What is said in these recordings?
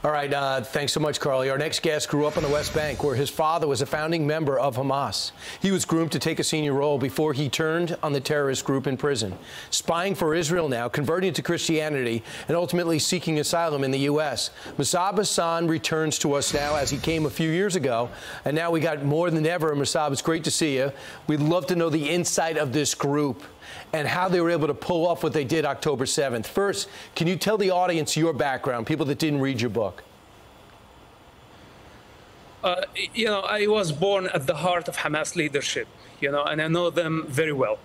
All right, thanks so much, Carly. Our next guest grew up on the West Bank, where his father was a founding member of Hamas. He was groomed to take a senior role before he turned on the terrorist group in prison. Spying for Israel now, converting to Christianity, and ultimately seeking asylum in the U.S. Mosab Hassan returns to us now, as he came a few years ago, and now we got more than ever. Mosab, it's great to see you. We'd love to know the insight of this group and how they were able to pull off what they did October 7th. First, can you tell the audience your background, people that didn't read your book? I was born at the heart of Hamas leadership, and I know them very well.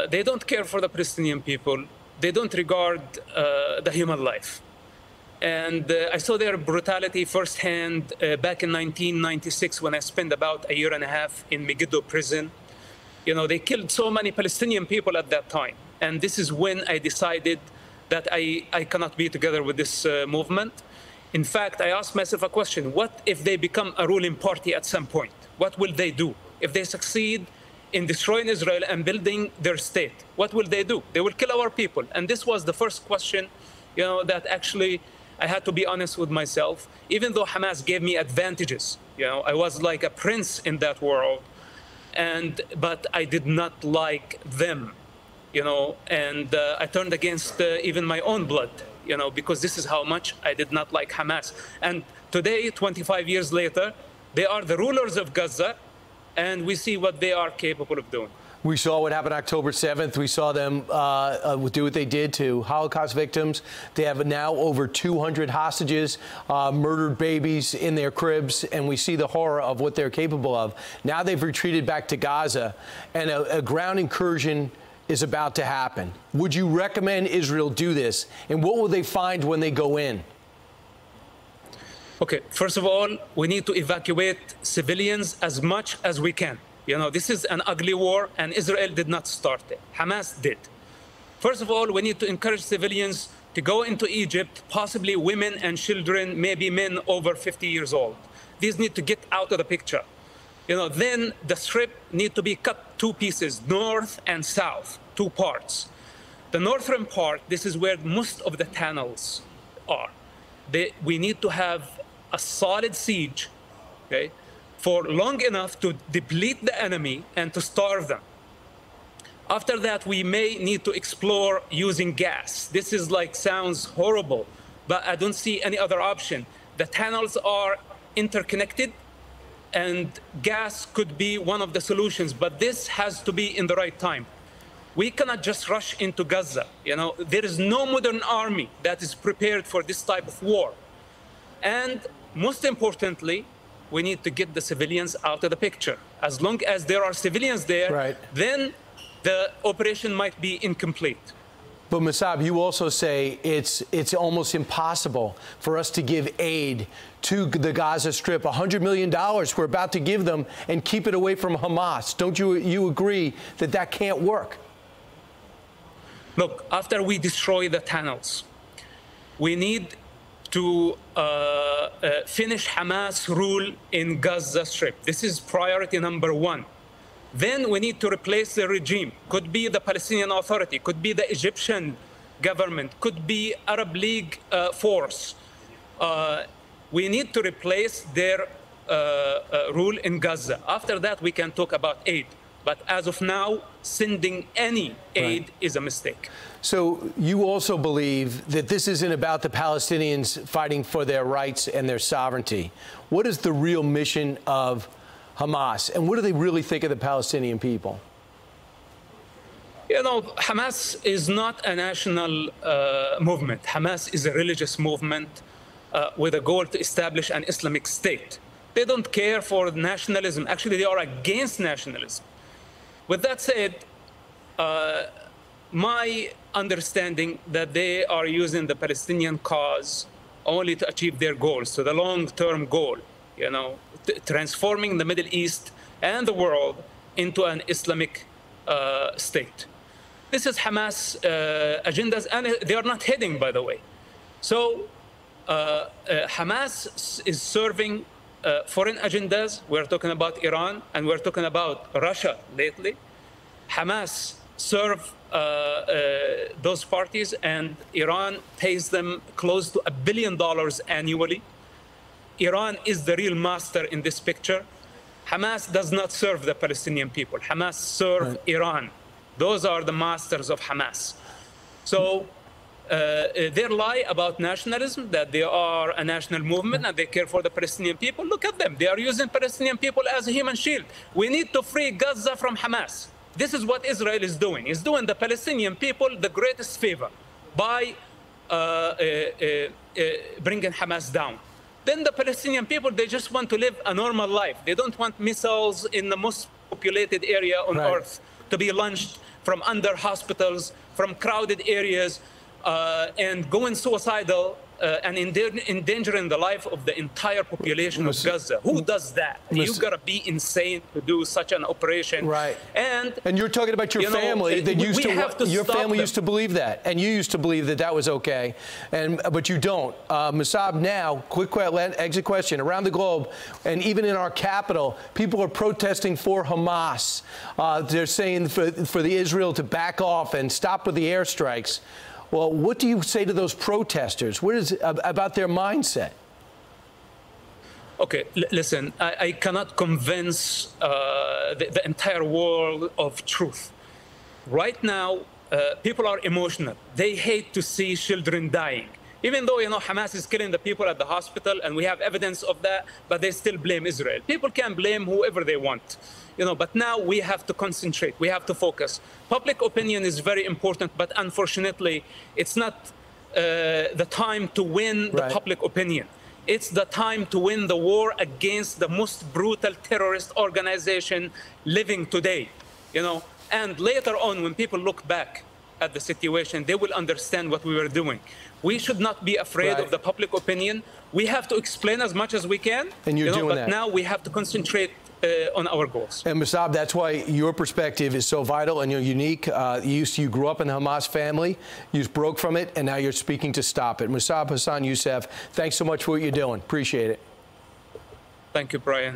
They don't care for the Palestinian people. They don't regard the human life. And I saw their brutality firsthand back in 1996 when I spent about a year and a half in Megiddo prison. They killed so many Palestinian people at that time. And this is when I decided that I cannot be together with this movement. In fact, I asked myself a question: what if they become a ruling party at some point? What will they do? If they succeed in destroying Israel and building their state, what will they do? They will kill our people. And this was the first question, that actually I had to be honest with myself. Even though Hamas gave me advantages, I was like a prince in that world, but I did not like them, and I turned against even my own blood. Because this is how much I did not like Hamas. And today, 25 years later, they are the rulers of Gaza, and we see what they are capable of doing. We saw what happened October 7th. We saw them do what they did to Holocaust victims. They have now over 200 hostages, murdered babies in their cribs, and we see the horror of what they're capable of. Now they've retreated back to Gaza, and a ground incursion is about to happen. Would you recommend Israel do this? And what will they find when they go in? Okay, first of all, we need to evacuate civilians as much as we can. This is an ugly war, and Israel did not start it. Hamas did. First of all, we need to encourage civilians to go into Egypt, possibly women and children, maybe men over 50 years old. These need to get out of the picture. Then the strip need to be cut two pieces, north and south, two parts. The northern part, this is where most of the tunnels are. We need to have a solid siege, okay, for long enough to deplete the enemy and to starve them. After that, we may need to explore using gas. This is sounds horrible, but I don't see any other option. The tunnels are interconnected, and gas could be one of the solutions, but this has to be in the right time. We cannot just rush into Gaza. There is no modern army that is prepared for this type of war. And most importantly, we need to get the civilians out of the picture. As long as there are civilians there, right, then the operation might be incomplete. But Mosab, you also say it's almost impossible for us to give aid to the Gaza Strip. $100 million we're about to give them and keep it away from Hamas. Don't you agree that that can't work? Look, after we destroy the tunnels, we need to finish Hamas rule in Gaza Strip. This is priority number one. Then we need to replace the regime. Could be the Palestinian Authority, could be the Egyptian government, could be Arab League force. We need to replace their rule in Gaza. After that, we can talk about aid. But as of now, sending any aid is a mistake. So you also believe that this isn't about the Palestinians fighting for their rights and their sovereignty. What is the real mission of Hamas, and what do they really think of the Palestinian people? Hamas is not a national movement. Hamas is a religious movement with a goal to establish an Islamic state. They don't care for nationalism. Actually, they are against nationalism. With that said, my understanding that they are using the Palestinian cause only to achieve their goals, so the long-term goal, transforming the Middle East and the world into an Islamic state. This is Hamas agendas, and they are not hidden, by the way. So Hamas is serving foreign agendas. We're talking about Iran, and we're talking about Russia lately. Hamas serve those parties, and Iran pays them close to $1 billion annually. Iran is the real master in this picture. Hamas does not serve the Palestinian people. Hamas serve Iran. Those are the masters of Hamas. So their lie about nationalism, that they are a national movement and they care for the Palestinian people, look at them. They are using Palestinian people as a human shield. We need to free Gaza from Hamas. This is what Israel is doing. It's doing the Palestinian people the greatest favor by bringing Hamas down. Then the Palestinian people, they just want to live a normal life. They don't want missiles in the most populated area on earth to be launched from under hospitals, from crowded areas, and going suicidal and endangering the life of the entire population of Gaza. Who does that? You've got to be insane to do such an operation. Right. And you're talking about your family that used to your family used to believe that, and you used to believe that that was okay, but you don't. Mosab, now, quick exit question. Around the globe, and even in our capital, people are protesting for Hamas. They're saying for the Israel to back off and stop with the airstrikes. Well, what do you say to those protesters? What is about their mindset? Okay, listen, I cannot convince the entire world of truth. Right now, people are emotional. They hate to see children dying. Even though, Hamas is killing the people at the hospital, and we have evidence of that, but they still blame Israel. People can blame whoever they want. But now we have to concentrate. We have to focus. Public opinion is very important, but unfortunately, it's not the time to win the public opinion. It's the time to win the war against the most brutal terrorist organization living today. And later on, when people look back at the situation, they will understand what we were doing. We should not be afraid of the public opinion. We have to explain as much as we can. And you're doing that. But now we have to concentrate on our goals. And Mosab, that's why your perspective is so vital and you're unique. You grew up in the Hamas family, you broke from it, and now you're speaking to stop it. Mosab Hassan Yousef, thanks so much for what you're doing. Appreciate it. Thank you, Brian.